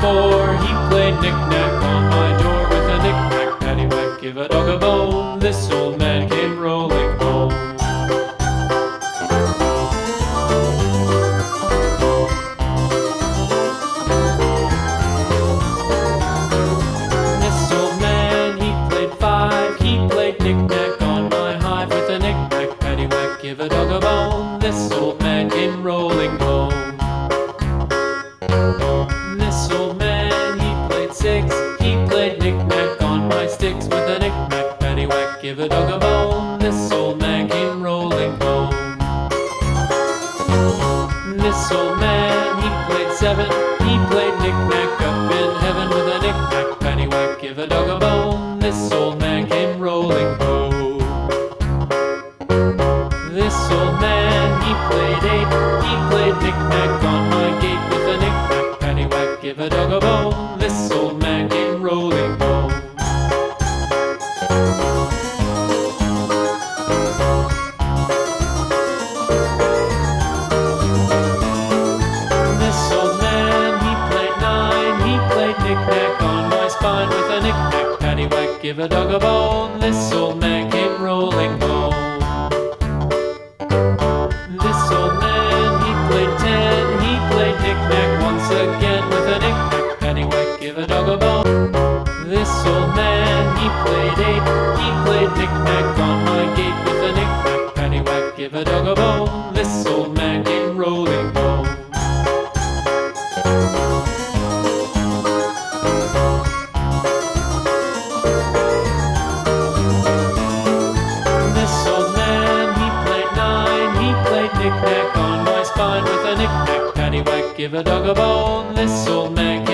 4, he played knick-knack on my door with a knick-knack, paddywhack, give a dog a bone. This old man came rolling home. This old man, he played 5, he played knick-knack on my hive with a knick-knack, paddywhack, give a dog a bone. This old man came rolling home. This old man, he played 6, he played knick-knack on my sticks with a knick-knack, paddywhack, give a dog a bone. This old man came rolling home. This old man, he played 7, he played knick-knack up in heaven with a knick-knack, paddywhack, give a dog a bone. This old man came rolling home. This old man, he played 8, he played knick-knack on my gate with a knick-knack, paddywhack, give a dog a bone. This old man came rolling home. This old man, he played 9, he played knick-knack on my spine with a knick-knack, paddywhack, give a dog a bone. This old man came rolling home. This old man, he played 10, he played knick-knack once again with a knick-knack, paddywhack, give a dog a bone. This old man, he played 8, he played knick-knack on my gate with a knick-knack, paddywhack, give a dog a bone. This old man came rolling home. This old man, he played 9, he played knick-knack on my spine with a knick-knack, paddywhack, give a dog a bone. This old man